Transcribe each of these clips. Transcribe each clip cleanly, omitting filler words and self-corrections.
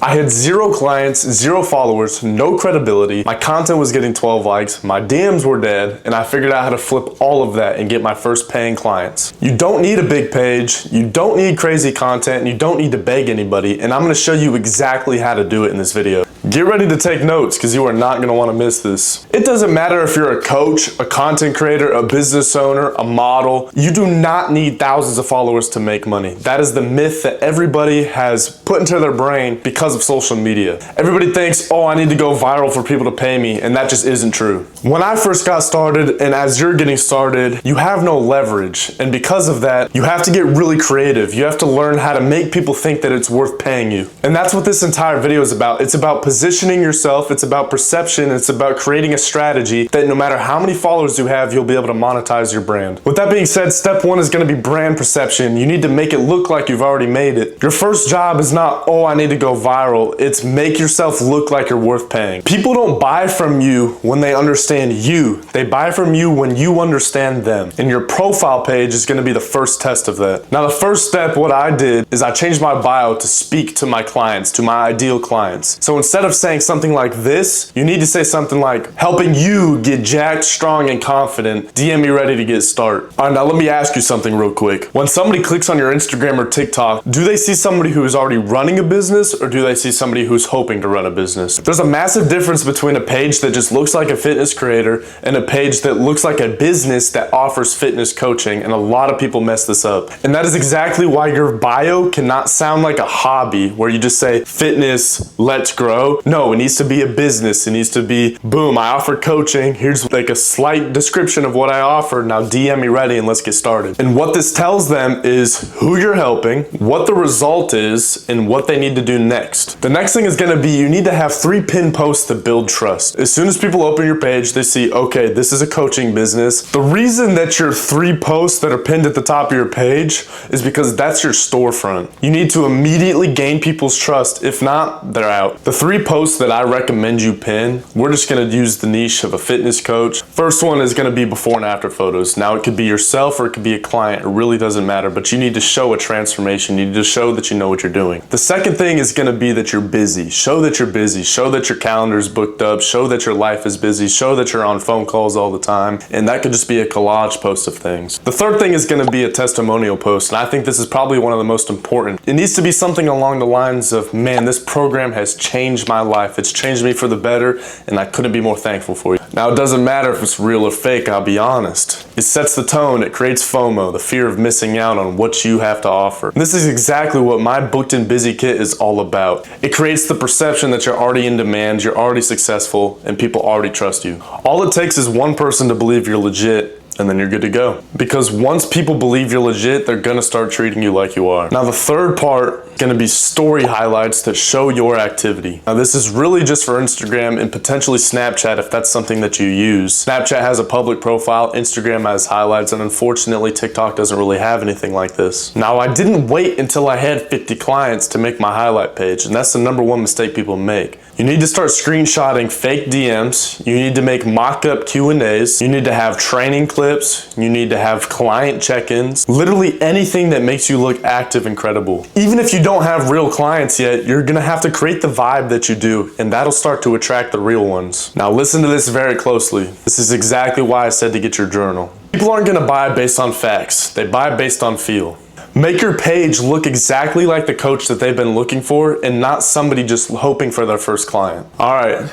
I had 0 clients, 0 followers, no credibility. My content was getting 12 likes, my DMs were dead, and I figured out how to flip all of that and get my first paying clients. You don't need a big page, you don't need crazy content, and you don't need to beg anybody, and I'm gonna show you exactly how to do it in this video. Get ready to take notes because you are not going to want to miss this. It doesn't matter if you're a coach, a content creator, a business owner, a model. You do not need thousands of followers to make money. That is the myth that everybody has put into their brain because of social media. Everybody thinks, oh, I need to go viral for people to pay me, and that just isn't true. When I first got started, and as you're getting started, you have no leverage, and because of that, you have to get really creative. You have to learn how to make people think that it's worth paying you. And that's what this entire video is about. It's about positioning yourself, it's about perception, it's about creating a strategy that no matter how many followers you have, you'll be able to monetize your brand. With that being said, step 1 is going to be brand perception. You need to make it look like you've already made it. Your first job is not, oh, I need to go viral. It's make yourself look like you're worth paying. People don't buy from you when they understand you. They buy from you when you understand them. And your profile page is going to be the first test of that. Now, the first step, what I did is I changed my bio to speak to my clients, to my ideal clients. So instead of saying something like this, you need to say something like, helping you get jacked, strong, and confident. DM me ready to get started. All right, now let me ask you something real quick. When somebody clicks on your Instagram or TikTok, do they see somebody who is already running a business, or do they see somebody who's hoping to run a business? There's a massive difference between a page that just looks like a fitness creator and a page that looks like a business that offers fitness coaching, and a lot of people mess this up. And that is exactly why your bio cannot sound like a hobby where you just say, fitness, let's grow. No, it needs to be a business. It needs to be, boom, I offer coaching. Here's like a slight description of what I offer. Now DM me ready and let's get started. And what this tells them is who you're helping, what the result is, and what they need to do next. The next thing is going to be, you need to have 3 pinned posts to build trust. As soon as people open your page, they see, okay, this is a coaching business. The reason that your 3 posts that are pinned at the top of your page is because that's your storefront. You need to immediately gain people's trust. If not, they're out. The 3 posts that I recommend you pin, we're just going to use the niche of a fitness coach. First one is going to be before and after photos. Now it could be yourself or it could be a client. It really doesn't matter, but you need to show a transformation. You need to show that you know what you're doing. The second thing is going to be that you're busy. Show that you're busy. Show that your calendar is booked up. Show that your life is busy. Show that you're on phone calls all the time. And that could just be a collage post of things. The third thing is going to be a testimonial post. And I think this is probably one of the most important. It needs to be something along the lines of, man, this program has changed my life. It's changed me for the better, and I couldn't be more thankful for you. Now, it doesn't matter if it's real or fake, I'll be honest. It sets the tone, it creates FOMO, the fear of missing out on what you have to offer. And this is exactly what my Booked and Busy kit is all about. It creates the perception that you're already in demand, you're already successful, and people already trust you. All it takes is one person to believe you're legit, and then you're good to go. Because once people believe you're legit, they're gonna start treating you like you are. Now, the third part is gonna be story highlights that show your activity. Now, this is really just for Instagram and potentially Snapchat if that's something that you use. Snapchat has a public profile, Instagram has highlights, and unfortunately, TikTok doesn't really have anything like this. Now, I didn't wait until I had 50 clients to make my highlight page, and that's the #1 mistake people make. You need to start screenshotting fake DMs. You need to make mock-up Q&As. You need to have training clips. You need to have client check-ins. Literally anything that makes you look active and credible. Even if you don't have real clients yet, you're gonna have to create the vibe that you do, and that'll start to attract the real ones. Now listen to this very closely. This is exactly why I said to get your journal. People aren't gonna buy based on facts. They buy based on feel. Make your page look exactly like the coach that they've been looking for and not somebody just hoping for their first client. All right.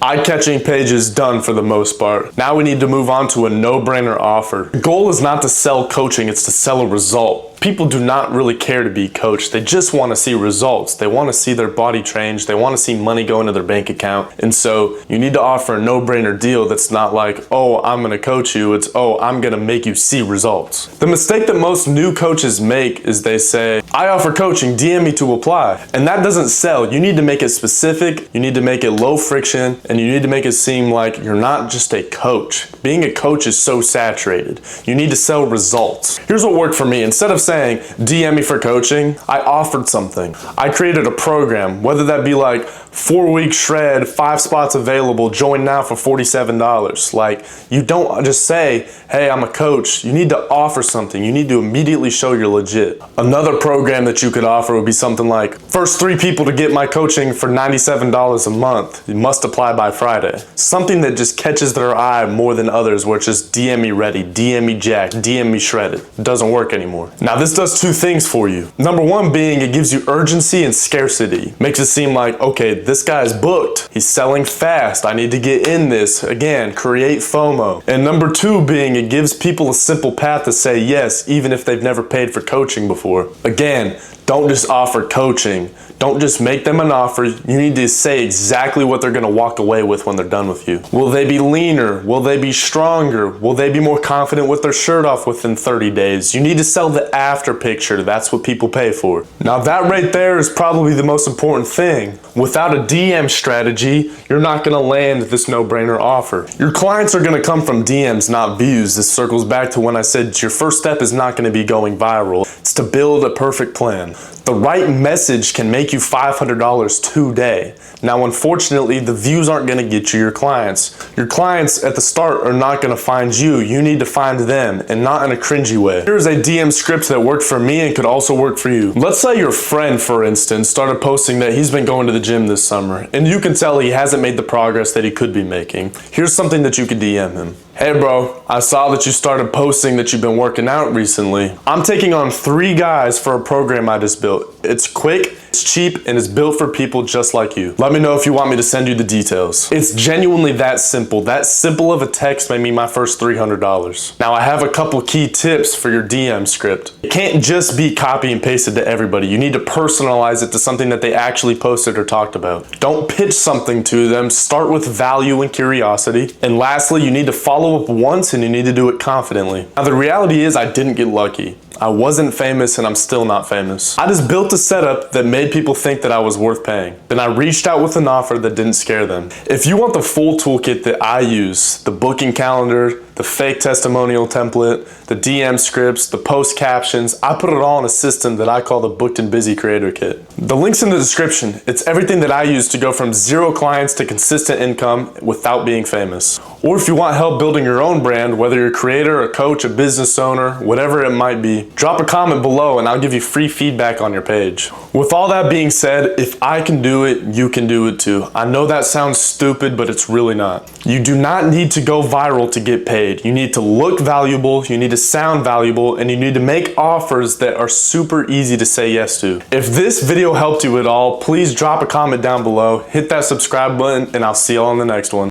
Eye-catching page is done for the most part. Now we need to move on to a no-brainer offer. The goal is not to sell coaching, it's to sell a result. People do not really care to be coached. They just want to see results. They want to see their body change. They want to see money go into their bank account. And so you need to offer a no-brainer deal that's not like, oh, I'm going to coach you. It's, oh, I'm going to make you see results. The mistake that most new coaches make is they say, I offer coaching, DM me to apply. And that doesn't sell. You need to make it specific. You need to make it low friction. And you need to make it seem like you're not just a coach. Being a coach is so saturated. You need to sell results. Here's what worked for me. Instead of saying, DM me for coaching, I offered something. I created a program, whether that be like 4-week shred, 5 spots available, join now for $47. Like, you don't just say, hey, I'm a coach. You need to offer something. You need to immediately show you're legit. Another program that you could offer would be something like, first 3 people to get my coaching for $97 a month. You must apply by Friday. Something that just catches their eye more than others, where it's just DM me ready, DM me jacked, DM me shredded. It doesn't work anymore. Now this does 2 things for you. Number 1 being it gives you urgency and scarcity. Makes it seem like, okay, this guy's booked. He's selling fast. I need to get in this. Again, create FOMO. And number 2 being it gives people a simple path to say yes, even if they've never paid for coaching before. Again, don't just offer coaching. Don't just make them an offer. You need to say exactly what they're gonna walk away with when they're done with you. Will they be leaner? Will they be stronger? Will they be more confident with their shirt off within 30 days? You need to sell the after picture. That's what people pay for. Now that right there is probably the most important thing. Without a DM strategy, you're not gonna land this no-brainer offer. Your clients are gonna come from DMs, not views. This circles back to when I said your first step is not gonna be going viral. It's to build a perfect plan. The right message can make you $500 today. Now, unfortunately, the views aren't gonna get you your clients. Your clients at the start are not gonna find you. You need to find them, and not in a cringy way. Here's a DM script that worked for me and could also work for you. Let's say your friend, for instance, started posting that he's been going to the gym this summer, and you can tell he hasn't made the progress that he could be making. Here's something that you could DM him. Hey bro, I saw that you started posting that you've been working out recently. I'm taking on 3 guys for a program I just built. It's quick, it's cheap, and it's built for people just like you. Let me know if you want me to send you the details. It's genuinely that simple. That simple of a text made me my first $300. Now I have a couple key tips for your DM script. It can't just be copy and pasted to everybody. You need to personalize it to something that they actually posted or talked about. Don't pitch something to them. Start with value and curiosity. And lastly, you need to follow up once, and you need to do it confidently. Now the reality is I didn't get lucky. I wasn't famous, and I'm still not famous. I just built a setup that made people think that I was worth paying. Then I reached out with an offer that didn't scare them. If you want the full toolkit that I use, the booking calendar, the fake testimonial template, the DM scripts, the post captions, I put it all in a system that I call the Booked and Busy Creator Kit. The link's in the description. It's everything that I use to go from 0 clients to consistent income without being famous. Or if you want help building your own brand, whether you're a creator, a coach, a business owner, whatever it might be, drop a comment below and I'll give you free feedback on your page. With all that being said, if I can do it, you can do it too. I know that sounds stupid, but it's really not. You do not need to go viral to get paid. You need to look valuable, you need to sound valuable, and you need to make offers that are super easy to say yes to. If this video helped you at all, please drop a comment down below, hit that subscribe button, and I'll see you all in the next one.